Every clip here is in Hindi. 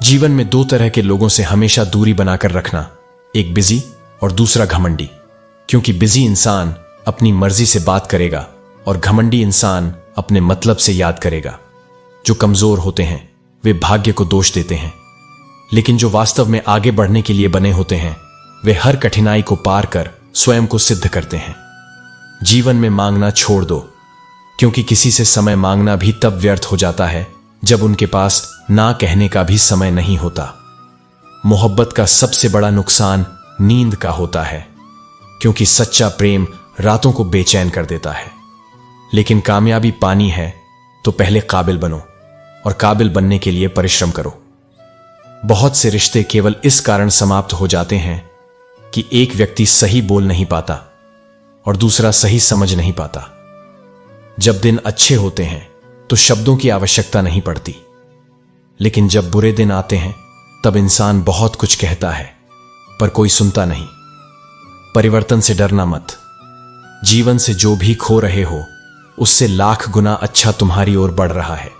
जीवन में दो तरह के लोगों से हमेशा दूरी बनाकर रखना, एक बिजी और दूसरा घमंडी। क्योंकि बिजी इंसान अपनी मर्जी से बात करेगा और घमंडी इंसान अपने मतलब से याद करेगा। जो कमजोर होते हैं वे भाग्य को दोष देते हैं, लेकिन जो वास्तव में आगे बढ़ने के लिए बने होते हैं वे हर कठिनाई को पार कर स्वयं को सिद्ध करते हैं। जीवन में मांगना छोड़ दो, क्योंकि किसी से समय मांगना भी तब व्यर्थ हो जाता है जब उनके पास ना कहने का भी समय नहीं होता। मोहब्बत का सबसे बड़ा नुकसान नींद का होता है, क्योंकि सच्चा प्रेम रातों को बेचैन कर देता है। लेकिन कामयाबी पानी है तो पहले काबिल बनो, और काबिल बनने के लिए परिश्रम करो। बहुत से रिश्ते केवल इस कारण समाप्त हो जाते हैं कि एक व्यक्ति सही बोल नहीं पाता और दूसरा सही समझ नहीं पाता। जब दिन अच्छे होते हैं तो शब्दों की आवश्यकता नहीं पड़ती, लेकिन जब बुरे दिन आते हैं तब इंसान बहुत कुछ कहता है पर कोई सुनता नहीं। परिवर्तन से डरना मत। जीवन से जो भी खो रहे हो उससे लाख गुना अच्छा तुम्हारी ओर बढ़ रहा है।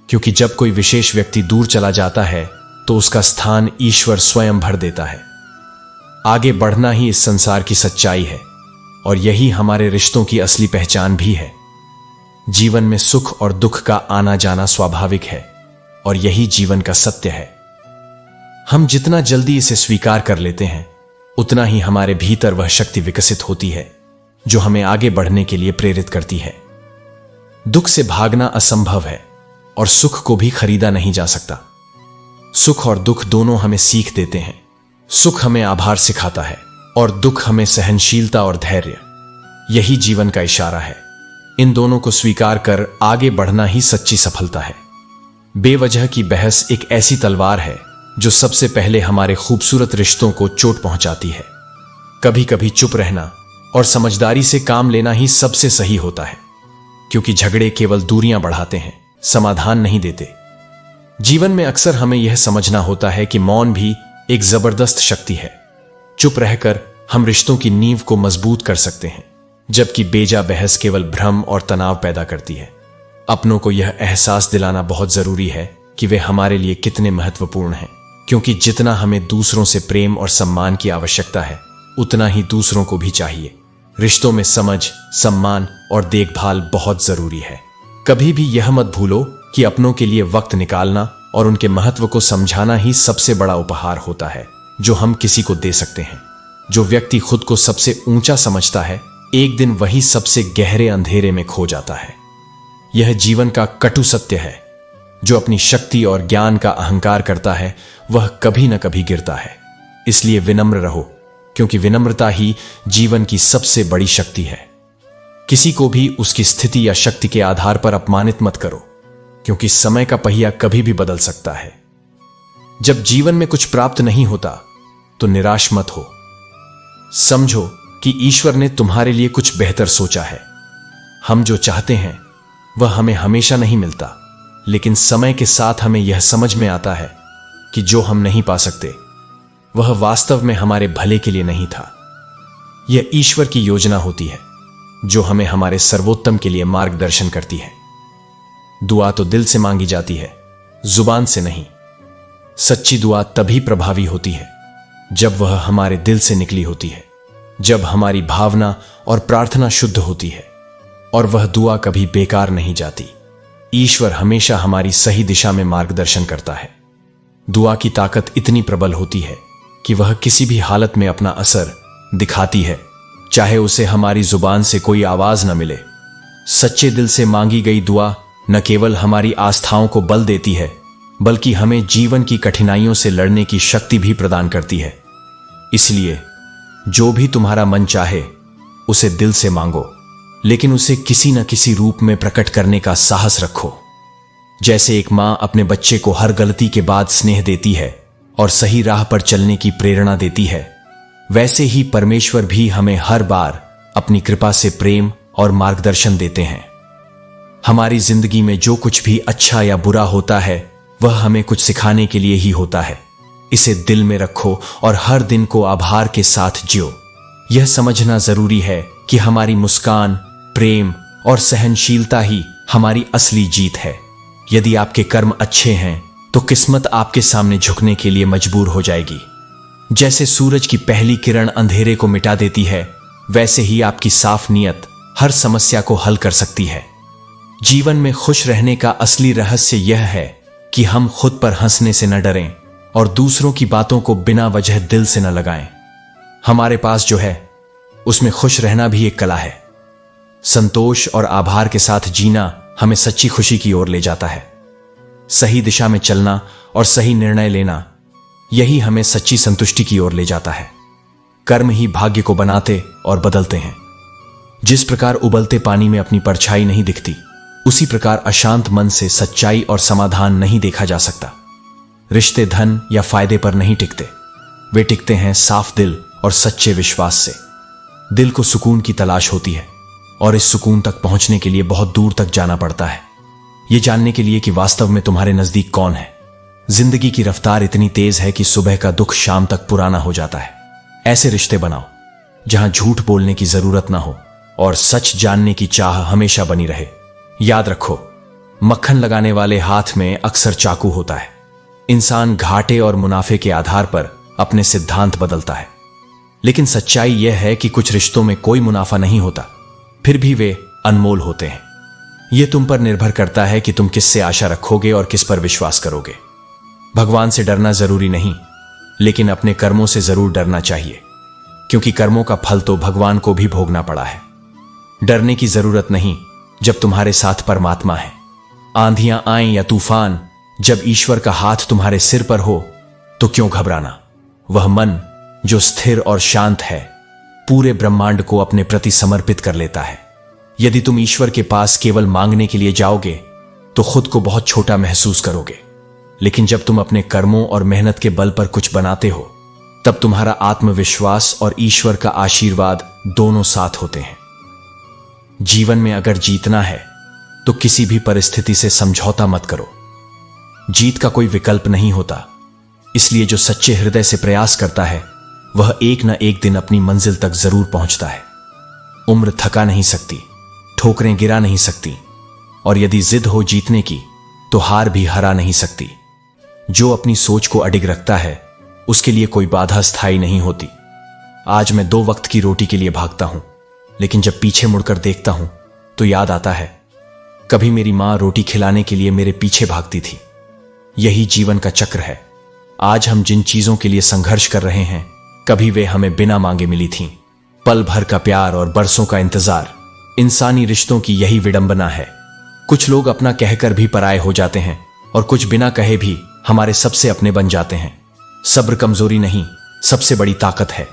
क्योंकि जब कोई विशेष व्यक्ति दूर चला जाता है तो उसका स्थान ईश्वर स्वयं भर देता है। आगे बढ़ना ही इस संसार की सच्चाई है, और यही हमारे रिश्तों की असली पहचान भी है। जीवन में सुख और दुख का आना जाना स्वाभाविक है, और यही जीवन का सत्य है। हम जितना जल्दी इसे स्वीकार कर लेते हैं उतना ही हमारे भीतर वह शक्ति विकसित होती है जो हमें आगे बढ़ने के लिए प्रेरित करती है। दुख से भागना असंभव है और सुख को भी खरीदा नहीं जा सकता। सुख और दुख दोनों हमें सीख देते हैं। सुख हमें आभार सिखाता है और दुख हमें सहनशीलता और धैर्य। यही जीवन का इशारा है। इन दोनों को स्वीकार कर आगे बढ़ना ही सच्ची सफलता है। बेवजह की बहस एक ऐसी तलवार है जो सबसे पहले हमारे खूबसूरत रिश्तों को चोट पहुंचाती है। कभी कभी चुप रहना और समझदारी से काम लेना ही सबसे सही होता है, क्योंकि झगड़े केवल दूरियां बढ़ाते हैं, समाधान नहीं देते। जीवन में अक्सर हमें यह समझना होता है कि मौन भी एक जबरदस्त शक्ति है। चुप रहकर हम रिश्तों की नींव को मजबूत कर सकते हैं, जबकि बेजा बहस केवल भ्रम और तनाव पैदा करती है। अपनों को यह एहसास दिलाना बहुत जरूरी है कि वे हमारे लिए कितने महत्वपूर्ण हैं, क्योंकि जितना हमें दूसरों से प्रेम और सम्मान की आवश्यकता है उतना ही दूसरों को भी चाहिए। रिश्तों में समझ, सम्मान और देखभाल बहुत जरूरी है। कभी भी यह मत भूलो कि अपनों के लिए वक्त निकालना और उनके महत्व को समझाना ही सबसे बड़ा उपहार होता है जो हम किसी को दे सकते हैं। जो व्यक्ति खुद को सबसे ऊंचा समझता है एक दिन वही सबसे गहरे अंधेरे में खो जाता है। यह जीवन का कटु सत्य है। जो अपनी शक्ति और ज्ञान का अहंकार करता है वह कभी न कभी गिरता है। इसलिए विनम्र रहो, क्योंकि विनम्रता ही जीवन की सबसे बड़ी शक्ति है। किसी को भी उसकी स्थिति या शक्ति के आधार पर अपमानित मत करो, क्योंकि समय का पहिया कभी भी बदल सकता है। जब जीवन में कुछ प्राप्त नहीं होता तो निराश मत हो। समझो कि ईश्वर ने तुम्हारे लिए कुछ बेहतर सोचा है। हम जो चाहते हैं वह हमें हमेशा नहीं मिलता, लेकिन समय के साथ हमें यह समझ में आता है कि जो हम नहीं पा सकते वह वास्तव में हमारे भले के लिए नहीं था। यह ईश्वर की योजना होती है जो हमें हमारे सर्वोत्तम के लिए मार्गदर्शन करती है। दुआ तो दिल से मांगी जाती है, जुबान से नहीं। सच्ची दुआ तभी प्रभावी होती है जब वह हमारे दिल से निकली होती है, जब हमारी भावना और प्रार्थना शुद्ध होती है, और वह दुआ कभी बेकार नहीं जाती। ईश्वर हमेशा हमारी सही दिशा में मार्गदर्शन करता है। दुआ की ताकत इतनी प्रबल होती है कि वह किसी भी हालत में अपना असर दिखाती है, चाहे उसे हमारी जुबान से कोई आवाज न मिले। सच्चे दिल से मांगी गई दुआ न केवल हमारी आस्थाओं को बल देती है, बल्कि हमें जीवन की कठिनाइयों से लड़ने की शक्ति भी प्रदान करती है। इसलिए जो भी तुम्हारा मन चाहे उसे दिल से मांगो, लेकिन उसे किसी न किसी रूप में प्रकट करने का साहस रखो। जैसे एक मां अपने बच्चे को हर गलती के बाद स्नेह देती है और सही राह पर चलने की प्रेरणा देती है, वैसे ही परमेश्वर भी हमें हर बार अपनी कृपा से प्रेम और मार्गदर्शन देते हैं। हमारी जिंदगी में जो कुछ भी अच्छा या बुरा होता है वह हमें कुछ सिखाने के लिए ही होता है। इसे दिल में रखो और हर दिन को आभार के साथ जियो। यह समझना जरूरी है कि हमारी मुस्कान, प्रेम और सहनशीलता ही हमारी असली जीत है। यदि आपके कर्म अच्छे हैं तो किस्मत आपके सामने झुकने के लिए मजबूर हो जाएगी। जैसे सूरज की पहली किरण अंधेरे को मिटा देती है, वैसे ही आपकी साफ नीयत हर समस्या को हल कर सकती है। जीवन में खुश रहने का असली रहस्य यह है कि हम खुद पर हंसने से न डरें और दूसरों की बातों को बिना वजह दिल से न लगाएं। हमारे पास जो है उसमें खुश रहना भी एक कला है। संतोष और आभार के साथ जीना हमें सच्ची खुशी की ओर ले जाता है। सही दिशा में चलना और सही निर्णय लेना, यही हमें सच्ची संतुष्टि की ओर ले जाता है। कर्म ही भाग्य को बनाते और बदलते हैं। जिस प्रकार उबलते पानी में अपनी परछाई नहीं दिखती, उसी प्रकार अशांत मन से सच्चाई और समाधान नहीं देखा जा सकता। रिश्ते धन या फायदे पर नहीं टिकते, वे टिकते हैं साफ दिल और सच्चे विश्वास से। दिल को सुकून की तलाश होती है और इस सुकून तक पहुंचने के लिए बहुत दूर तक जाना पड़ता है, यह जानने के लिए कि वास्तव में तुम्हारे नजदीक कौन है। जिंदगी की रफ्तार इतनी तेज है कि सुबह का दुख शाम तक पुराना हो जाता है। ऐसे रिश्ते बनाओ जहां झूठ बोलने की जरूरत ना हो और सच जानने की चाह हमेशा बनी रहे। याद रखो, मक्खन लगाने वाले हाथ में अक्सर चाकू होता है। इंसान घाटे और मुनाफे के आधार पर अपने सिद्धांत बदलता है, लेकिन सच्चाई यह है कि कुछ रिश्तों में कोई मुनाफा नहीं होता, फिर भी वे अनमोल होते हैं। यह तुम पर निर्भर करता है कि तुम किससे आशा रखोगे और किस पर विश्वास करोगे। भगवान से डरना जरूरी नहीं, लेकिन अपने कर्मों से जरूर डरना चाहिए, क्योंकि कर्मों का फल तो भगवान को भी भोगना पड़ा है। डरने की जरूरत नहीं जब तुम्हारे साथ परमात्मा है। आंधियां आएं या तूफान, जब ईश्वर का हाथ तुम्हारे सिर पर हो तो क्यों घबराना। वह मन जो स्थिर और शांत है, पूरे ब्रह्मांड को अपने प्रति समर्पित कर लेता है। यदि तुम ईश्वर के पास केवल मांगने के लिए जाओगे तो खुद को बहुत छोटा महसूस करोगे, लेकिन जब तुम अपने कर्मों और मेहनत के बल पर कुछ बनाते हो, तब तुम्हारा आत्मविश्वास और ईश्वर का आशीर्वाद दोनों साथ होते हैं। जीवन में अगर जीतना है तो किसी भी परिस्थिति से समझौता मत करो। जीत का कोई विकल्प नहीं होता, इसलिए जो सच्चे हृदय से प्रयास करता है वह एक न एक दिन अपनी मंजिल तक जरूर पहुंचता है। उम्र थका नहीं सकती, ठोकरें गिरा नहीं सकती, और यदि जिद हो जीतने की तो हार भी हरा नहीं सकती। जो अपनी सोच को अडिग रखता है उसके लिए कोई बाधा स्थायी नहीं होती। आज मैं 2 वक्त की रोटी के लिए भागता हूं, लेकिन जब पीछे मुड़कर देखता हूं तो याद आता है कभी मेरी मां रोटी खिलाने के लिए मेरे पीछे भागती थी। यही जीवन का चक्र है। आज हम जिन चीजों के लिए संघर्ष कर रहे हैं, कभी वे हमें बिना मांगे मिली थीं। पल भर का प्यार और बरसों का इंतजार, इंसानी रिश्तों की यही विडंबना है। कुछ लोग अपना कहकर भी पराये हो जाते हैं और कुछ बिना कहे भी हमारे सबसे अपने बन जाते हैं। सब्र कमजोरी नहीं, सबसे बड़ी ताकत है।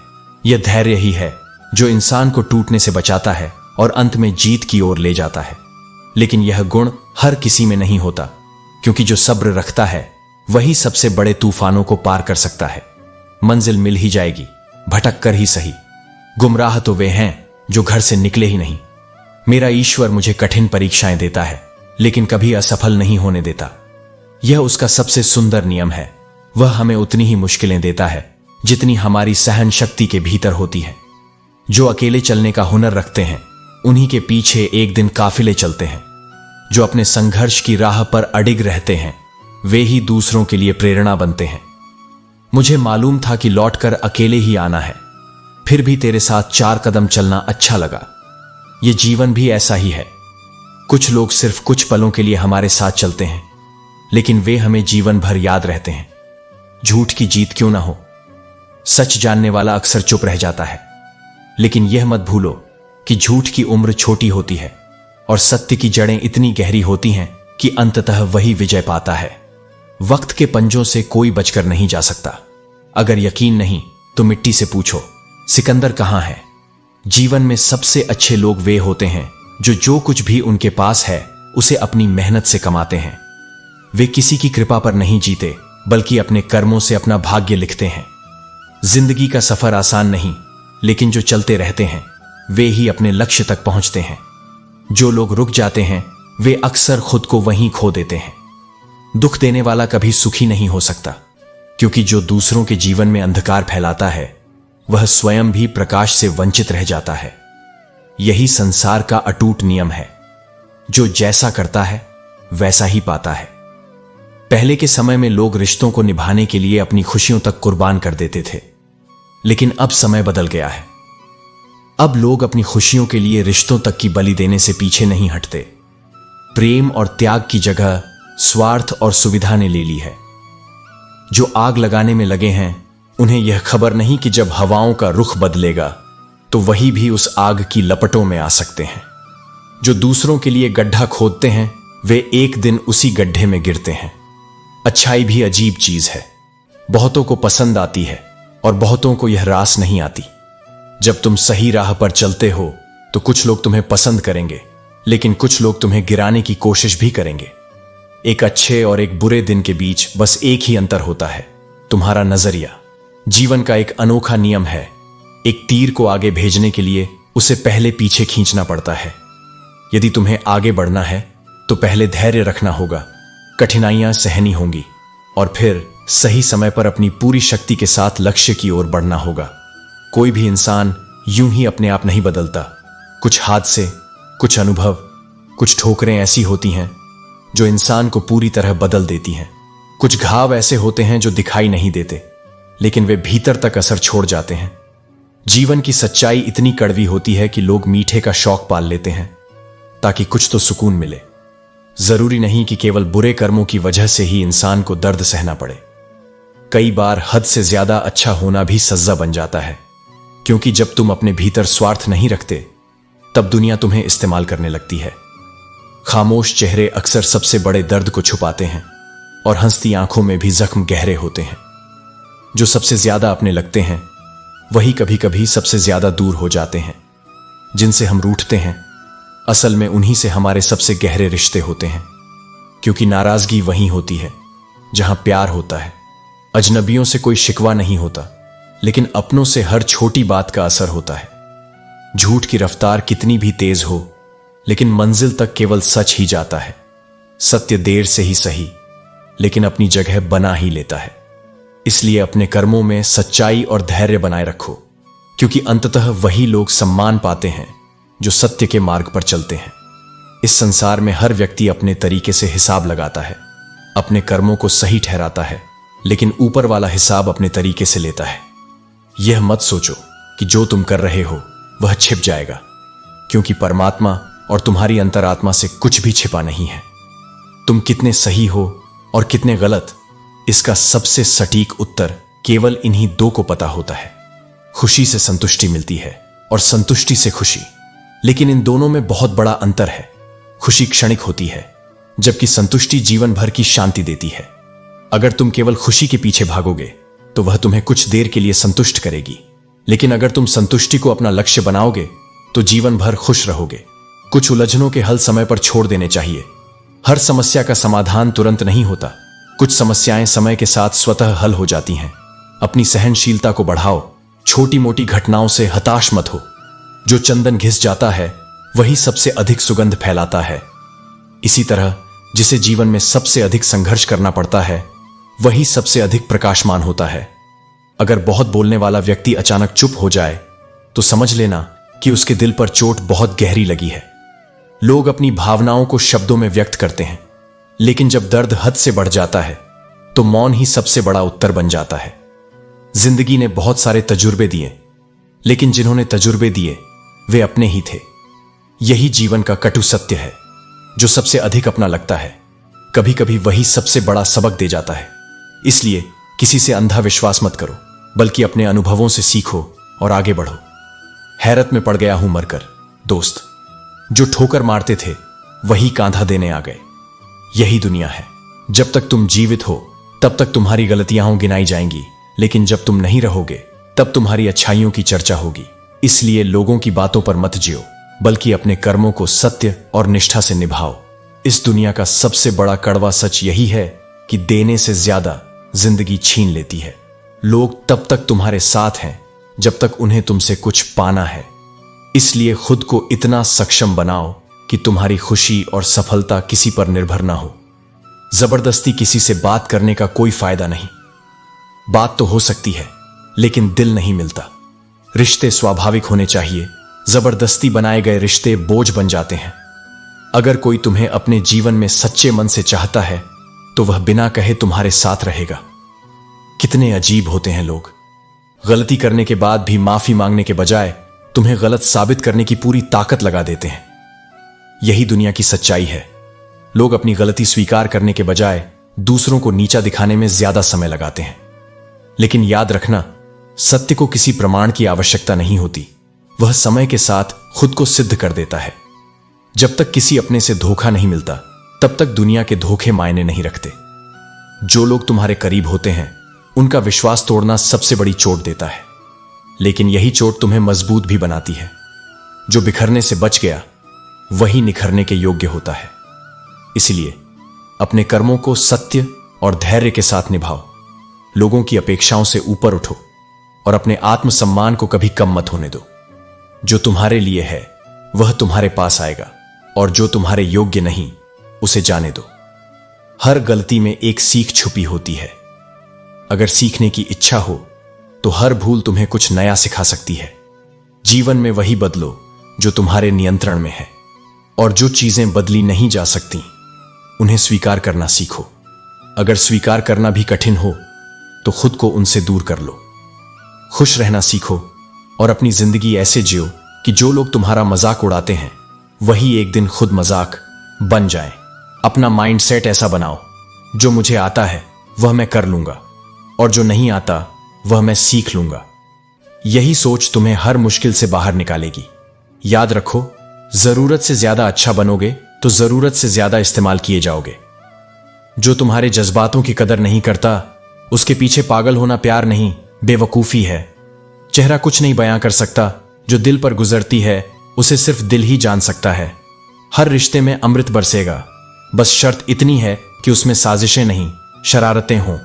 यह धैर्य ही है जो इंसान को टूटने से बचाता है और अंत में जीत की ओर ले जाता है। लेकिन यह गुण हर किसी में नहीं होता, क्योंकि जो सब्र रखता है वही सबसे बड़े तूफानों को पार कर सकता है। मंजिल मिल ही जाएगी, भटक कर ही सही। गुमराह तो वे हैं जो घर से निकले ही नहीं। मेरा ईश्वर मुझे कठिन परीक्षाएं देता है, लेकिन कभी असफल नहीं होने देता। यह उसका सबसे सुंदर नियम है। वह हमें उतनी ही मुश्किलें देता है जितनी हमारी सहन शक्ति के भीतर होती है। जो अकेले चलने का हुनर रखते हैं, उन्हीं के पीछे एक दिन काफिले चलते हैं। जो अपने संघर्ष की राह पर अडिग रहते हैं, वे ही दूसरों के लिए प्रेरणा बनते हैं। मुझे मालूम था कि लौटकर अकेले ही आना है, फिर भी तेरे साथ 4 कदम चलना अच्छा लगा। यह जीवन भी ऐसा ही है। कुछ लोग सिर्फ कुछ पलों के लिए हमारे साथ चलते हैं, लेकिन वे हमें जीवन भर याद रहते हैं। झूठ की जीत क्यों ना हो, सच जानने वाला अक्सर चुप रह जाता है। लेकिन यह मत भूलो कि झूठ की उम्र छोटी होती है और सत्य की जड़ें इतनी गहरी होती हैं कि अंततः वही विजय पाता है। वक्त के पंजों से कोई बचकर नहीं जा सकता। अगर यकीन नहीं तो मिट्टी से पूछो, सिकंदर कहां है। जीवन में सबसे अच्छे लोग वे होते हैं जो कुछ भी उनके पास है उसे अपनी मेहनत से कमाते हैं। वे किसी की कृपा पर नहीं जीते, बल्कि अपने कर्मों से अपना भाग्य लिखते हैं। जिंदगी का सफर आसान नहीं, लेकिन जो चलते रहते हैं वे ही अपने लक्ष्य तक पहुंचते हैं। जो लोग रुक जाते हैं वे अक्सर खुद को वहीं खो देते हैं। दुख देने वाला कभी सुखी नहीं हो सकता, क्योंकि जो दूसरों के जीवन में अंधकार फैलाता है वह स्वयं भी प्रकाश से वंचित रह जाता है। यही संसार का अटूट नियम है। जो जैसा करता है वैसा ही पाता है। पहले के समय में लोग रिश्तों को निभाने के लिए अपनी खुशियों तक कुर्बान कर देते थे, लेकिन अब समय बदल गया है। अब लोग अपनी खुशियों के लिए रिश्तों तक की बलि देने से पीछे नहीं हटते। प्रेम और त्याग की जगह स्वार्थ और सुविधा ने ले ली है। जो आग लगाने में लगे हैं, उन्हें यह खबर नहीं कि जब हवाओं का रुख बदलेगा तो वही भी उस आग की लपटों में आ सकते हैं। जो दूसरों के लिए गड्ढा खोदते हैं, वे एक दिन उसी गड्ढे में गिरते हैं। अच्छाई भी अजीब चीज है, बहुतों को पसंद आती है और बहुतों को यह रास नहीं आती। जब तुम सही राह पर चलते हो तो कुछ लोग तुम्हें पसंद करेंगे, लेकिन कुछ लोग तुम्हें गिराने की कोशिश भी करेंगे। एक अच्छे और एक बुरे दिन के बीच बस एक ही अंतर होता है, तुम्हारा नजरिया। जीवन का एक अनोखा नियम है, एक तीर को आगे भेजने के लिए उसे पहले पीछे खींचना पड़ता है। यदि तुम्हें आगे बढ़ना है तो पहले धैर्य रखना होगा, कठिनाइयां सहनी होंगी और फिर सही समय पर अपनी पूरी शक्ति के साथ लक्ष्य की ओर बढ़ना होगा। कोई भी इंसान यूं ही अपने आप नहीं बदलता। कुछ हादसे, कुछ अनुभव, कुछ ठोकरें ऐसी होती हैं जो इंसान को पूरी तरह बदल देती हैं। कुछ घाव ऐसे होते हैं जो दिखाई नहीं देते, लेकिन वे भीतर तक असर छोड़ जाते हैं। जीवन की सच्चाई इतनी कड़वी होती है कि लोग मीठे का शौक पाल लेते हैं ताकि कुछ तो सुकून मिले। जरूरी नहीं कि केवल बुरे कर्मों की वजह से ही इंसान को दर्द सहना पड़े। कई बार हद से ज्यादा अच्छा होना भी सज्जा बन जाता है, क्योंकि जब तुम अपने भीतर स्वार्थ नहीं रखते तब दुनिया तुम्हें इस्तेमाल करने लगती है। खामोश चेहरे अक्सर सबसे बड़े दर्द को छुपाते हैं और हंसती आंखों में भी जख्म गहरे होते हैं। जो सबसे ज्यादा अपने लगते हैं वही कभी कभी सबसे ज्यादा दूर हो जाते हैं। जिनसे हम रूठते हैं, असल में उन्हीं से हमारे सबसे गहरे रिश्ते होते हैं, क्योंकि नाराजगी वहीं होती है जहां प्यार होता है। अजनबियों से कोई शिकवा नहीं होता, लेकिन अपनों से हर छोटी बात का असर होता है। झूठ की रफ्तार कितनी भी तेज हो, लेकिन मंजिल तक केवल सच ही जाता है। सत्य देर से ही सही, लेकिन अपनी जगह बना ही लेता है। इसलिए अपने कर्मों में सच्चाई और धैर्य बनाए रखो, क्योंकि अंततः वही लोग सम्मान पाते हैं जो सत्य के मार्ग पर चलते हैं। इस संसार में हर व्यक्ति अपने तरीके से हिसाब लगाता है, अपने कर्मों को सही ठहराता है, लेकिन ऊपर वाला हिसाब अपने तरीके से लेता है। यह मत सोचो कि जो तुम कर रहे हो वह छिप जाएगा, क्योंकि परमात्मा और तुम्हारी अंतरात्मा से कुछ भी छिपा नहीं है। तुम कितने सही हो और कितने गलत, इसका सबसे सटीक उत्तर केवल इन्हीं दो को पता होता है। खुशी से संतुष्टि मिलती है और संतुष्टि से खुशी, लेकिन इन दोनों में बहुत बड़ा अंतर है। खुशी क्षणिक होती है, जबकि संतुष्टि जीवन भर की शांति देती है। अगर तुम केवल खुशी के पीछे भागोगे तो वह तुम्हें कुछ देर के लिए संतुष्ट करेगी, लेकिन अगर तुम संतुष्टि को अपना लक्ष्य बनाओगे तो जीवन भर खुश रहोगे। कुछ उलझनों के हल समय पर छोड़ देने चाहिए। हर समस्या का समाधान तुरंत नहीं होता। कुछ समस्याएं समय के साथ स्वतः हल हो जाती हैं। अपनी सहनशीलता को बढ़ाओ, छोटी मोटी घटनाओं से हताश मत हो। जो चंदन घिस जाता है वही सबसे अधिक सुगंध फैलाता है। इसी तरह जिसे जीवन में सबसे अधिक संघर्ष करना पड़ता है वही सबसे अधिक प्रकाशमान होता है। अगर बहुत बोलने वाला व्यक्ति अचानक चुप हो जाए तो समझ लेना कि उसके दिल पर चोट बहुत गहरी लगी है। लोग अपनी भावनाओं को शब्दों में व्यक्त करते हैं, लेकिन जब दर्द हद से बढ़ जाता है तो मौन ही सबसे बड़ा उत्तर बन जाता है। जिंदगी ने बहुत सारे तजुर्बे दिए, लेकिन जिन्होंने तजुर्बे दिए वे अपने ही थे। यही जीवन का कटु सत्य है। जो सबसे अधिक अपना लगता है कभी कभी वही सबसे बड़ा सबक दे जाता है। इसलिए किसी से अंधा विश्वास मत करो, बल्कि अपने अनुभवों से सीखो और आगे बढ़ो। हैरत में पड़ गया हूं मरकर दोस्त। जो ठोकर मारते थे वही कांधा देने आ गए। यही दुनिया है। जब तक तुम जीवित हो तब तक तुम्हारी गलतियां गिनाई जाएंगी, लेकिन जब तुम नहीं रहोगे तब तुम्हारी अच्छाइयों की चर्चा होगी। इसलिए लोगों की बातों पर मत जियो, बल्कि अपने कर्मों को सत्य और निष्ठा से निभाओ। इस दुनिया का सबसे बड़ा कड़वा सच यही है कि देने से ज्यादा जिंदगी छीन लेती है। लोग तब तक तुम्हारे साथ हैं जब तक उन्हें तुमसे कुछ पाना है। इसलिए खुद को इतना सक्षम बनाओ कि तुम्हारी खुशी और सफलता किसी पर निर्भर ना हो। जबरदस्ती किसी से बात करने का कोई फायदा नहीं। बात तो हो सकती है, लेकिन दिल नहीं मिलता। रिश्ते स्वाभाविक होने चाहिए। जबरदस्ती बनाए गए रिश्ते बोझ बन जाते हैं। अगर कोई तुम्हें अपने जीवन में सच्चे मन से चाहता है तो वह बिना कहे तुम्हारे साथ रहेगा। कितने अजीब होते हैं लोग, गलती करने के बाद भी माफी मांगने के बजाय तुम्हें गलत साबित करने की पूरी ताकत लगा देते हैं। यही दुनिया की सच्चाई है। लोग अपनी गलती स्वीकार करने के बजाय दूसरों को नीचा दिखाने में ज्यादा समय लगाते हैं। लेकिन याद रखना, सत्य को किसी प्रमाण की आवश्यकता नहीं होती, वह समय के साथ खुद को सिद्ध कर देता है। जब तक किसी अपने से धोखा नहीं मिलता, तब तक दुनिया के धोखे मायने नहीं रखते। जो लोग तुम्हारे करीब होते हैं, उनका विश्वास तोड़ना सबसे बड़ी चोट देता है, लेकिन यही चोट तुम्हें मजबूत भी बनाती है। जो बिखरने से बच गया, वही निखरने के योग्य होता है। इसलिए अपने कर्मों को सत्य और धैर्य के साथ निभाओ, लोगों की अपेक्षाओं से ऊपर उठो और अपने आत्मसम्मान को कभी कम मत होने दो। जो तुम्हारे लिए है वह तुम्हारे पास आएगा, और जो तुम्हारे योग्य नहीं, उसे जाने दो। हर गलती में एक सीख छुपी होती है। अगर सीखने की इच्छा हो तो हर भूल तुम्हें कुछ नया सिखा सकती है। जीवन में वही बदलो जो तुम्हारे नियंत्रण में है, और जो चीजें बदली नहीं जा सकती, उन्हें स्वीकार करना सीखो। अगर स्वीकार करना भी कठिन हो तो खुद को उनसे दूर कर लो। खुश रहना सीखो और अपनी जिंदगी ऐसे जियो कि जो लोग तुम्हारा मजाक उड़ाते हैं, वही एक दिन खुद मजाक बन जाएं। अपना माइंडसेट ऐसा बनाओ, जो मुझे आता है वह मैं कर लूंगा, और जो नहीं आता वह मैं सीख लूंगा। यही सोच तुम्हें हर मुश्किल से बाहर निकालेगी। याद रखो, जरूरत से ज्यादा अच्छा बनोगे तो जरूरत से ज्यादा इस्तेमाल किए जाओगे। जो तुम्हारे जज्बातों की कदर नहीं करता, उसके पीछे पागल होना प्यार नहीं, बेवकूफी है। चेहरा कुछ नहीं बयां कर सकता, जो दिल पर गुजरती है उसे सिर्फ दिल ही जान सकता है। हर रिश्ते में अमृत बरसेगा, बस शर्त इतनी है कि उसमें साजिशें नहीं, शरारतें हों।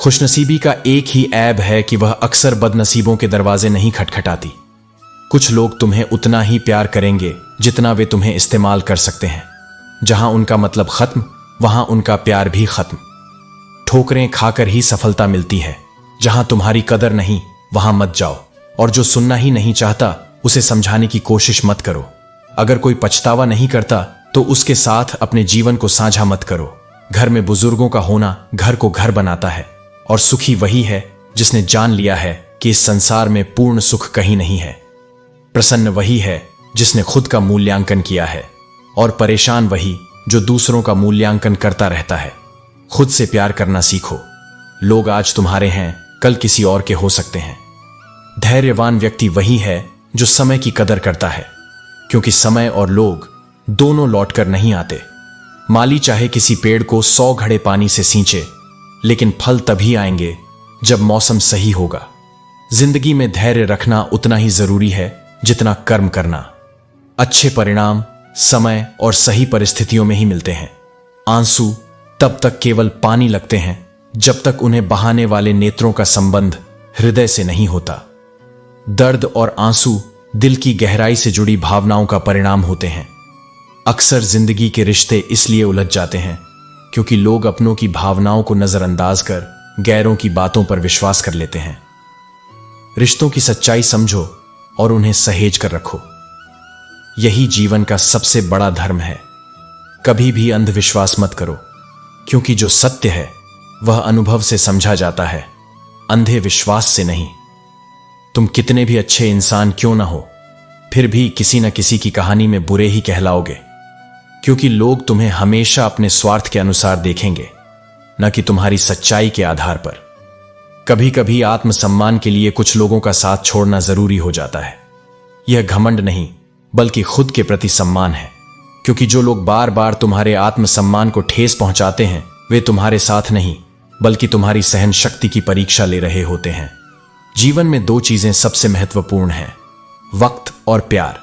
खुशनसीबी का एक ही ऐब है कि वह अक्सर बदनसीबों के दरवाजे नहीं खटखटाती। कुछ लोग तुम्हें उतना ही प्यार करेंगे जितना वे तुम्हें इस्तेमाल कर सकते हैं। जहां उनका मतलब खत्म, वहां उनका प्यार भी खत्म। ठोकरें खाकर ही सफलता मिलती है। जहां तुम्हारी कदर नहीं, वहां मत जाओ, और जो सुनना ही नहीं चाहता उसे समझाने की कोशिश मत करो। अगर कोई पछतावा नहीं करता तो उसके साथ अपने जीवन को साझा मत करो। घर में बुजुर्गों का होना घर को घर बनाता है, और सुखी वही है जिसने जान लिया है कि इस संसार में पूर्ण सुख कहीं नहीं है। प्रसन्न वही है जिसने खुद का मूल्यांकन किया है, और परेशान वही जो दूसरों का मूल्यांकन करता रहता है। खुद से प्यार करना सीखो। लोग आज तुम्हारे हैं, कल किसी और के हो सकते हैं। धैर्यवान व्यक्ति वही है जो समय की कदर करता है, क्योंकि समय और लोग दोनों लौटकर नहीं आते। माली चाहे किसी पेड़ को 100 घड़े पानी से सींचे, लेकिन फल तभी आएंगे जब मौसम सही होगा। जिंदगी में धैर्य रखना उतना ही जरूरी है जितना कर्म करना। अच्छे परिणाम समय और सही परिस्थितियों में ही मिलते हैं। आंसू तब तक केवल पानी लगते हैं जब तक उन्हें बहाने वाले नेत्रों का संबंध हृदय से नहीं होता। दर्द और आंसू दिल की गहराई से जुड़ी भावनाओं का परिणाम होते हैं। अक्सर जिंदगी के रिश्ते इसलिए उलझ जाते हैं क्योंकि लोग अपनों की भावनाओं को नजरअंदाज कर गैरों की बातों पर विश्वास कर लेते हैं। रिश्तों की सच्चाई समझो और उन्हें सहेज कर रखो। यही जीवन का सबसे बड़ा धर्म है। कभी भी अंधविश्वास मत करो, क्योंकि जो सत्य है वह अनुभव से समझा जाता है, अंधे विश्वास से नहीं। तुम कितने भी अच्छे इंसान क्यों ना हो, फिर भी किसी न किसी की कहानी में बुरे ही कहलाओगे, क्योंकि लोग तुम्हें हमेशा अपने स्वार्थ के अनुसार देखेंगे, न कि तुम्हारी सच्चाई के आधार पर। कभी कभी आत्मसम्मान के लिए कुछ लोगों का साथ छोड़ना जरूरी हो जाता है। यह घमंड नहीं, बल्कि खुद के प्रति सम्मान है, क्योंकि जो लोग बार बार तुम्हारे आत्मसम्मान को ठेस पहुंचाते हैं, वे तुम्हारे साथ नहीं बल्कि तुम्हारी सहन शक्ति की परीक्षा ले रहे होते हैं। जीवन में 2 चीजें सबसे महत्वपूर्ण हैं, वक्त और प्यार,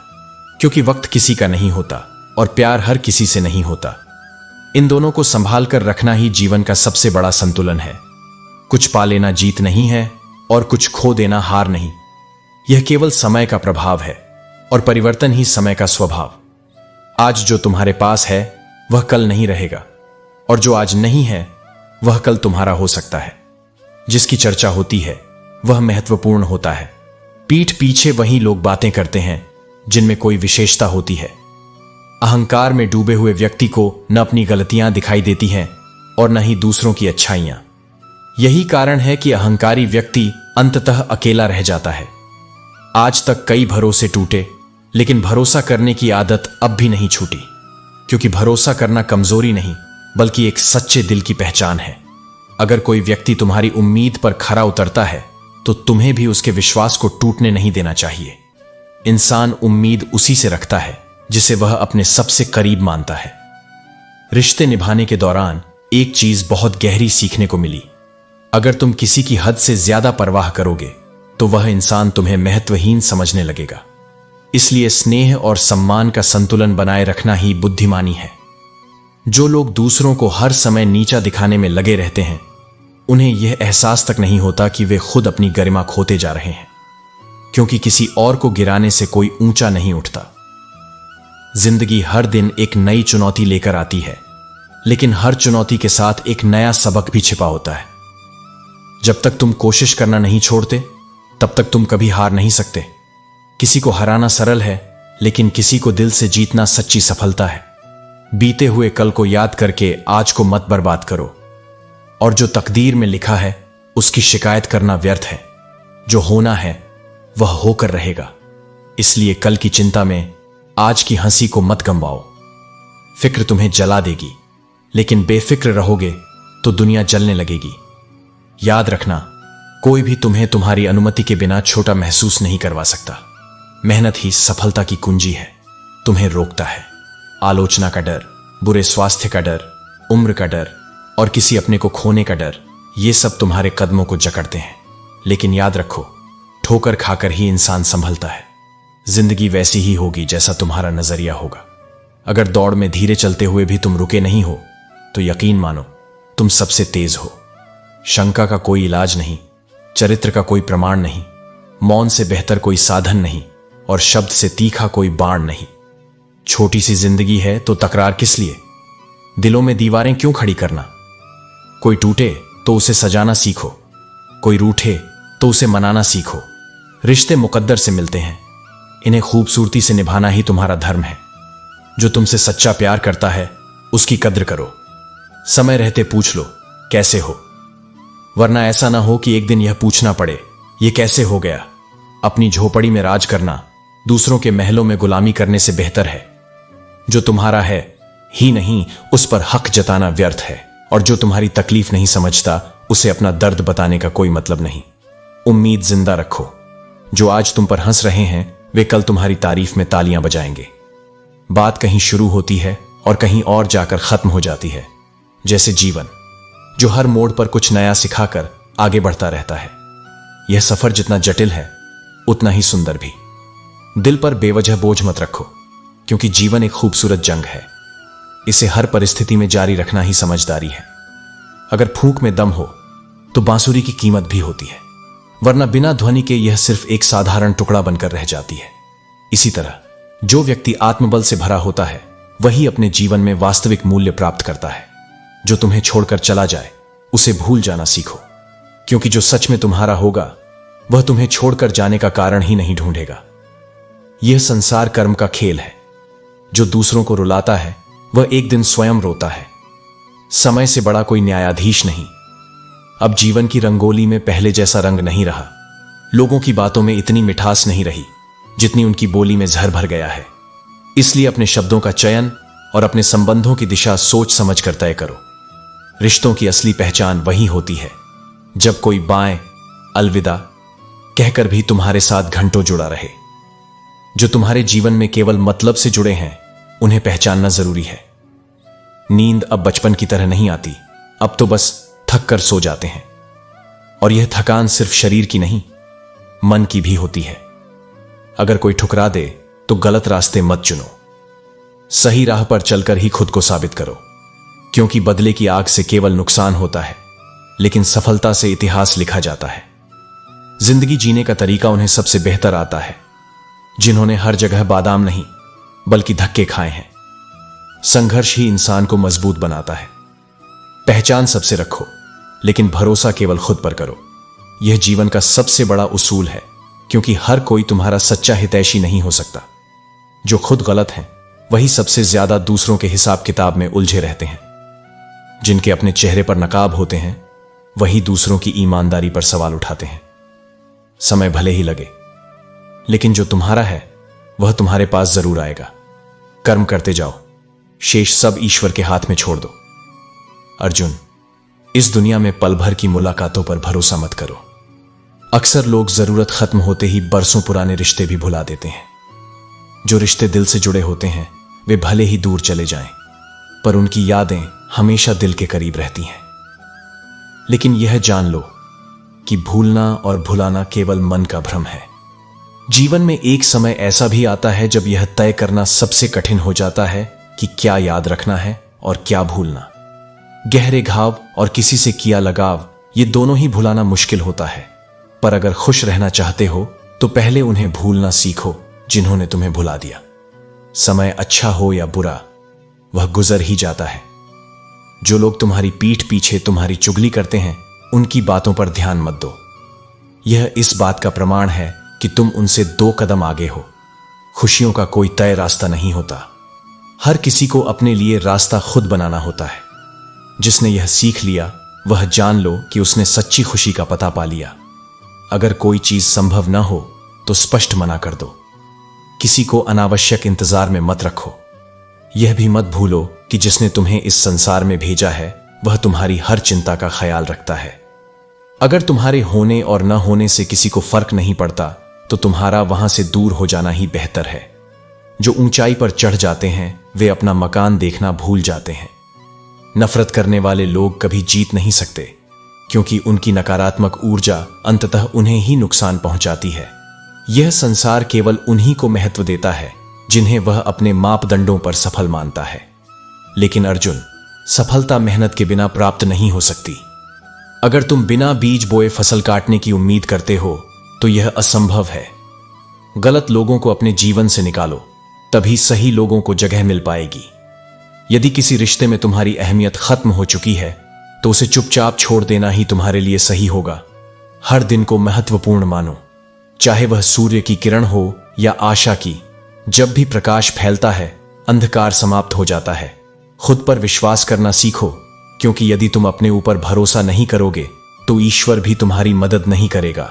क्योंकि वक्त किसी का नहीं होता और प्यार हर किसी से नहीं होता। इन दोनों को संभाल कर रखना ही जीवन का सबसे बड़ा संतुलन है। कुछ पा लेना जीत नहीं है और कुछ खो देना हार नहीं। यह केवल समय का प्रभाव है और परिवर्तन ही समय का स्वभाव। आज जो तुम्हारे पास है वह कल नहीं रहेगा, और जो आज नहीं है वह कल तुम्हारा हो सकता है। जिसकी चर्चा होती है वह महत्वपूर्ण होता है। पीठ पीछे वही लोग बातें करते हैं जिनमें कोई विशेषता होती है। अहंकार में डूबे हुए व्यक्ति को न अपनी गलतियां दिखाई देती हैं, और न ही दूसरों की अच्छाइयां। यही कारण है कि अहंकारी व्यक्ति अंततः अकेला रह जाता है। आज तक कई भरोसे टूटे, लेकिन भरोसा करने की आदत अब भी नहीं छूटी, क्योंकि भरोसा करना कमजोरी नहीं बल्कि एक सच्चे दिल की पहचान है। अगर कोई व्यक्ति तुम्हारी उम्मीद पर खरा उतरता है तो तुम्हें भी उसके विश्वास को टूटने नहीं देना चाहिए। इंसान उम्मीद उसी से रखता है जिसे वह अपने सबसे करीब मानता है। रिश्ते निभाने के दौरान एक चीज बहुत गहरी सीखने को मिली। अगर तुम किसी की हद से ज्यादा परवाह करोगे तो वह इंसान तुम्हें महत्वहीन समझने लगेगा। इसलिए स्नेह और सम्मान का संतुलन बनाए रखना ही बुद्धिमानी है। जो लोग दूसरों को हर समय नीचा दिखाने में लगे रहते हैं, उन्हें यह एहसास तक नहीं होता कि वे खुद अपनी गरिमा खोते जा रहे हैं, क्योंकि किसी और को गिराने से कोई ऊंचा नहीं उठता। जिंदगी हर दिन एक नई चुनौती लेकर आती है, लेकिन हर चुनौती के साथ एक नया सबक भी छिपा होता है। जब तक तुम कोशिश करना नहीं छोड़ते, तब तक तुम कभी हार नहीं सकते। किसी को हराना सरल है, लेकिन किसी को दिल से जीतना सच्ची सफलता है। बीते हुए कल को याद करके आज को मत बर्बाद करो, और जो तकदीर में लिखा है उसकी शिकायत करना व्यर्थ है। जो होना है वह होकर रहेगा। इसलिए कल की चिंता में आज की हंसी को मत गंवाओ। फिक्र तुम्हें जला देगी, लेकिन बेफिक्र रहोगे तो दुनिया जलने लगेगी। याद रखना, कोई भी तुम्हें तुम्हारी अनुमति के बिना छोटा महसूस नहीं करवा सकता। मेहनत ही सफलता की कुंजी है। तुम्हें रोकता है आलोचना का डर, बुरे स्वास्थ्य का डर, उम्र का डर और किसी अपने को खोने का डर। ये सब तुम्हारे कदमों को जकड़ते हैं। लेकिन याद रखो, ठोकर खाकर ही इंसान संभलता है। जिंदगी वैसी ही होगी जैसा तुम्हारा नजरिया होगा। अगर दौड़ में धीरे चलते हुए भी तुम रुके नहीं हो तो यकीन मानो तुम सबसे तेज हो। शंका का कोई इलाज नहीं, चरित्र का कोई प्रमाण नहीं, मौन से बेहतर कोई साधन नहीं और शब्द से तीखा कोई बाण नहीं। छोटी सी जिंदगी है तो तकरार किस लिए? दिलों में दीवारें क्यों खड़ी करना? कोई टूटे तो उसे सजाना सीखो, कोई रूठे तो उसे मनाना सीखो। रिश्ते मुकद्दर से मिलते हैं, इन्हें खूबसूरती से निभाना ही तुम्हारा धर्म है। जो तुमसे सच्चा प्यार करता है उसकी कद्र करो। समय रहते पूछ लो कैसे हो, वरना ऐसा ना हो कि एक दिन यह पूछना पड़े ये कैसे हो गया। अपनी झोपड़ी में राज करना दूसरों के महलों में गुलामी करने से बेहतर है। जो तुम्हारा है ही नहीं उस पर हक जताना व्यर्थ है, और जो तुम्हारी तकलीफ नहीं समझता उसे अपना दर्द बताने का कोई मतलब नहीं। उम्मीद जिंदा रखो। जो आज तुम पर हंस रहे हैं वे कल तुम्हारी तारीफ में तालियां बजाएंगे। बात कहीं शुरू होती है और कहीं और जाकर खत्म हो जाती है, जैसे जीवन जो हर मोड़ पर कुछ नया सिखाकर आगे बढ़ता रहता है। यह सफर जितना जटिल है उतना ही सुंदर भी। दिल पर बेवजह बोझ मत रखो, क्योंकि जीवन एक खूबसूरत जंग है। इसे हर परिस्थिति में जारी रखना ही समझदारी है। अगर फूंक में दम हो तो बांसुरी की कीमत भी होती है, वरना बिना ध्वनि के यह सिर्फ एक साधारण टुकड़ा बनकर रह जाती है। इसी तरह जो व्यक्ति आत्मबल से भरा होता है वही अपने जीवन में वास्तविक मूल्य प्राप्त करता है। जो तुम्हें छोड़कर चला जाए उसे भूल जाना सीखो, क्योंकि जो सच में तुम्हारा होगा वह तुम्हें छोड़कर जाने का कारण ही नहीं ढूंढेगा। यह संसार कर्म का खेल है। जो दूसरों को रुलाता है वह एक दिन स्वयं रोता है। समय से बड़ा कोई न्यायाधीश नहीं। अब जीवन की रंगोली में पहले जैसा रंग नहीं रहा। लोगों की बातों में इतनी मिठास नहीं रही जितनी उनकी बोली में जहर भर गया है। इसलिए अपने शब्दों का चयन और अपने संबंधों की दिशा सोच समझ कर तय करो। रिश्तों की असली पहचान वही होती है जब कोई बाएं अलविदा कहकर भी तुम्हारे साथ घंटों जुड़ा रहे। जो तुम्हारे जीवन में केवल मतलब से जुड़े हैं उन्हें पहचानना जरूरी है। नींद अब बचपन की तरह नहीं आती, अब तो बस थक कर सो जाते हैं। और यह थकान सिर्फ शरीर की नहीं, मन की भी होती है। अगर कोई ठुकरा दे तो गलत रास्ते मत चुनो। सही राह पर चलकर ही खुद को साबित करो, क्योंकि बदले की आग से केवल नुकसान होता है, लेकिन सफलता से इतिहास लिखा जाता है। जिंदगी जीने का तरीका उन्हें सबसे बेहतर आता है जिन्होंने हर जगह बादाम नहीं बल्कि धक्के खाए हैं। संघर्ष ही इंसान को मजबूत बनाता है। पहचान सबसे रखो, लेकिन भरोसा केवल खुद पर करो। यह जीवन का सबसे बड़ा उसूल है, क्योंकि हर कोई तुम्हारा सच्चा हितैषी नहीं हो सकता। जो खुद गलत हैं वही सबसे ज्यादा दूसरों के हिसाब किताब में उलझे रहते हैं। जिनके अपने चेहरे पर नकाब होते हैं, वही दूसरों की ईमानदारी पर सवाल उठाते हैं। समय भले ही लगे, लेकिन जो तुम्हारा है वह तुम्हारे पास जरूर आएगा। कर्म करते जाओ, शेष सब ईश्वर के हाथ में छोड़ दो। अर्जुन, इस दुनिया में पल भर की मुलाकातों पर भरोसा मत करो। अक्सर लोग जरूरत खत्म होते ही बरसों पुराने रिश्ते भी भुला देते हैं। जो रिश्ते दिल से जुड़े होते हैं वे भले ही दूर चले जाएं, पर उनकी यादें हमेशा दिल के करीब रहती हैं। लेकिन यह जान लो कि भूलना और भुलाना केवल मन का भ्रम है। जीवन में एक समय ऐसा भी आता है जब यह तय करना सबसे कठिन हो जाता है कि क्या याद रखना है और क्या भूलना। गहरे घाव और किसी से किया लगाव, ये दोनों ही भुलाना मुश्किल होता है। पर अगर खुश रहना चाहते हो तो पहले उन्हें भूलना सीखो जिन्होंने तुम्हें भुला दिया। समय अच्छा हो या बुरा, वह गुजर ही जाता है। जो लोग तुम्हारी पीठ पीछे तुम्हारी चुगली करते हैं, उनकी बातों पर ध्यान मत दो। यह इस बात का प्रमाण है कि तुम उनसे 2 कदम आगे हो। खुशियों का कोई तय रास्ता नहीं होता। हर किसी को अपने लिए रास्ता खुद बनाना होता है। जिसने यह सीख लिया, वह जान लो कि उसने सच्ची खुशी का पता पा लिया। अगर कोई चीज संभव ना हो तो स्पष्ट मना कर दो। किसी को अनावश्यक इंतजार में मत रखो। यह भी मत भूलो कि जिसने तुम्हें इस संसार में भेजा है वह तुम्हारी हर चिंता का ख्याल रखता है। अगर तुम्हारे होने और न होने से किसी को फर्क नहीं पड़ता तो तुम्हारा वहां से दूर हो जाना ही बेहतर है। जो ऊंचाई पर चढ़ जाते हैं वे अपना मकान देखना भूल जाते हैं। नफरत करने वाले लोग कभी जीत नहीं सकते, क्योंकि उनकी नकारात्मक ऊर्जा अंततः उन्हें ही नुकसान पहुंचाती है। यह संसार केवल उन्हीं को महत्व देता है जिन्हें वह अपने मापदंडों पर सफल मानता है। लेकिन अर्जुन, सफलता मेहनत के बिना प्राप्त नहीं हो सकती। अगर तुम बिना बीज बोए फसल काटने की उम्मीद करते हो तो यह असंभव है। गलत लोगों को अपने जीवन से निकालो, तभी सही लोगों को जगह मिल पाएगी। यदि किसी रिश्ते में तुम्हारी अहमियत खत्म हो चुकी है तो उसे चुपचाप छोड़ देना ही तुम्हारे लिए सही होगा। हर दिन को महत्वपूर्ण मानो, चाहे वह सूर्य की किरण हो या आशा की। जब भी प्रकाश फैलता है, अंधकार समाप्त हो जाता है। खुद पर विश्वास करना सीखो, क्योंकि यदि तुम अपने ऊपर भरोसा नहीं करोगे तो ईश्वर भी तुम्हारी मदद नहीं करेगा।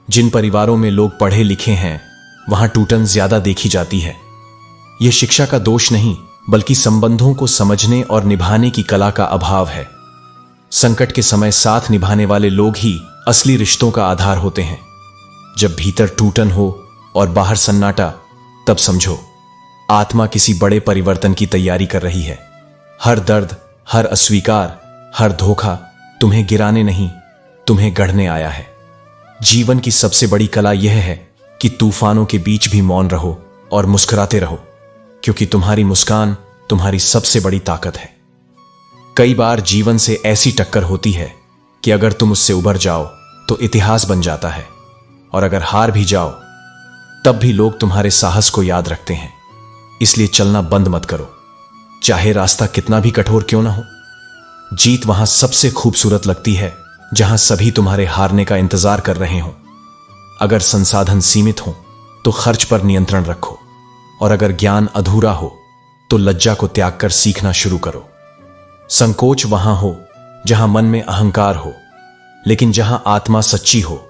जिन परिवारों में लोग पढ़े लिखे हैं, वहां टूटन ज्यादा देखी जाती है। यह शिक्षा का दोष नहीं, बल्कि संबंधों को समझने और निभाने की कला का अभाव है। संकट के समय साथ निभाने वाले लोग ही असली रिश्तों का आधार होते हैं। जब भीतर टूटन हो और बाहर सन्नाटा, तब समझो आत्मा किसी बड़े परिवर्तन की तैयारी कर रही है। हर दर्द, हर अस्वीकार, हर धोखा तुम्हें गिराने नहीं, तुम्हें गढ़ने आया है। जीवन की सबसे बड़ी कला यह है कि तूफानों के बीच भी मौन रहो और मुस्कुराते रहो, क्योंकि तुम्हारी मुस्कान तुम्हारी सबसे बड़ी ताकत है। कई बार जीवन से ऐसी टक्कर होती है कि अगर तुम उससे उबर जाओ तो इतिहास बन जाता है, और अगर हार भी जाओ तब भी लोग तुम्हारे साहस को याद रखते हैं। इसलिए चलना बंद मत करो, चाहे रास्ता कितना भी कठोर क्यों ना हो। जीत वहां सबसे खूबसूरत लगती है जहां सभी तुम्हारे हारने का इंतजार कर रहे हों। अगर संसाधन सीमित हो तो खर्च पर नियंत्रण रखो, और अगर ज्ञान अधूरा हो तो लज्जा को त्याग कर सीखना शुरू करो। संकोच वहां हो जहां मन में अहंकार हो, लेकिन जहां आत्मा सच्ची हो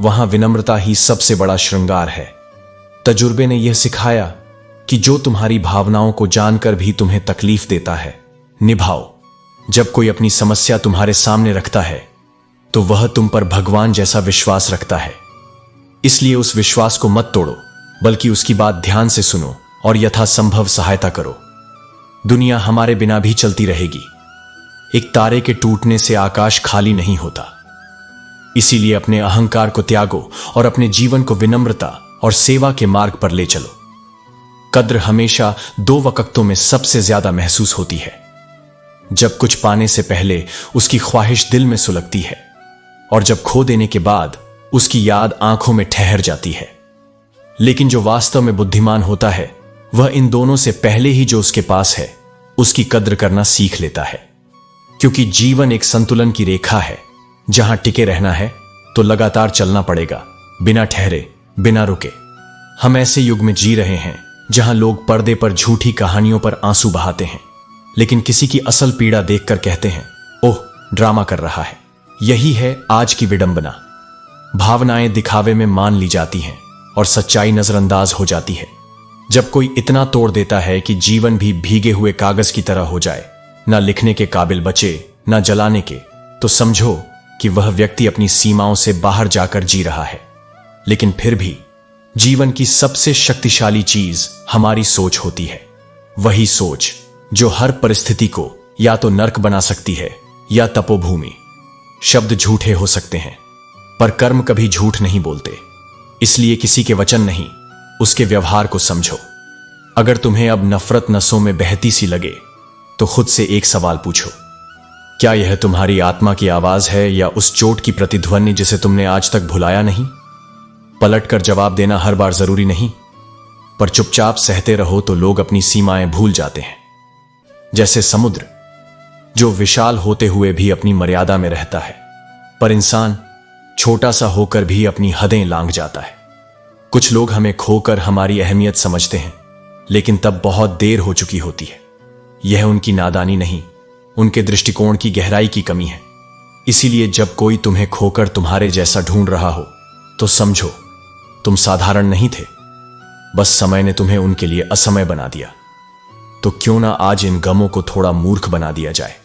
वहां विनम्रता ही सबसे बड़ा श्रृंगार है। तजुर्बे ने यह सिखाया कि जो तुम्हारी भावनाओं को जानकर भी तुम्हें तकलीफ देता है, निभाओ। जब कोई अपनी समस्या तुम्हारे सामने रखता है तो वह तुम पर भगवान जैसा विश्वास रखता है। इसलिए उस विश्वास को मत तोड़ो, बल्कि उसकी बात ध्यान से सुनो और यथासंभव सहायता करो। दुनिया हमारे बिना भी चलती रहेगी। एक तारे के टूटने से आकाश खाली नहीं होता। इसीलिए अपने अहंकार को त्यागो और अपने जीवन को विनम्रता और सेवा के मार्ग पर ले चलो। कद्र हमेशा 2 वक्तों में सबसे ज्यादा महसूस होती है। जब कुछ पाने से पहले उसकी ख्वाहिश दिल में सुलगती है, और जब खो देने के बाद उसकी याद आंखों में ठहर जाती है। लेकिन जो वास्तव में बुद्धिमान होता है वह इन दोनों से पहले ही जो उसके पास है उसकी कद्र करना सीख लेता है। क्योंकि जीवन एक संतुलन की रेखा है। जहां टिके रहना है तो लगातार चलना पड़ेगा, बिना ठहरे, बिना रुके। हम ऐसे युग में जी रहे हैं जहां लोग पर्दे पर झूठी कहानियों पर आंसू बहाते हैं, लेकिन किसी की असल पीड़ा देखकर कहते हैं, ओह, ड्रामा कर रहा है। यही है आज की विडंबना। भावनाएं दिखावे में मान ली जाती हैं और सच्चाई नजरअंदाज हो जाती है। जब कोई इतना तोड़ देता है कि जीवन भी भीगे हुए कागज की तरह हो जाए, ना लिखने के काबिल बचे ना जलाने के, तो समझो कि वह व्यक्ति अपनी सीमाओं से बाहर जाकर जी रहा है। लेकिन फिर भी जीवन की सबसे शक्तिशाली चीज हमारी सोच होती है। वही सोच जो हर परिस्थिति को या तो नर्क बना सकती है या तपोभूमि। शब्द झूठे हो सकते हैं, पर कर्म कभी झूठ नहीं बोलते। इसलिए किसी के वचन नहीं, उसके व्यवहार को समझो। अगर तुम्हें अब नफरत नसों में बहती सी लगे तो खुद से एक सवाल पूछो, क्या यह तुम्हारी आत्मा की आवाज है या उस चोट की प्रतिध्वनि जिसे तुमने आज तक भुलाया नहीं? पलटकर जवाब देना हर बार जरूरी नहीं, पर चुपचाप सहते रहो तो लोग अपनी सीमाएं भूल जाते हैं। जैसे समुद्र जो विशाल होते हुए भी अपनी मर्यादा में रहता है, पर इंसान छोटा सा होकर भी अपनी हदें लांघ जाता है। कुछ लोग हमें खोकर हमारी अहमियत समझते हैं, लेकिन तब बहुत देर हो चुकी होती है। यह उनकी नादानी नहीं, उनके दृष्टिकोण की गहराई की कमी है। इसीलिए जब कोई तुम्हें खोकर तुम्हारे जैसा ढूंढ रहा हो तो समझो तुम साधारण नहीं थे, बस समय ने तुम्हें उनके लिए असमय बना दिया। तो क्यों ना आज इन गमों को थोड़ा मूर्ख बना दिया जाए,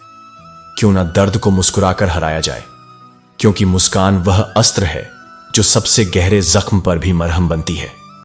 क्यों ना दर्द को मुस्कुराकर हराया जाए, क्योंकि मुस्कान वह अस्त्र है जो सबसे गहरे जख्म पर भी मरहम बनती है।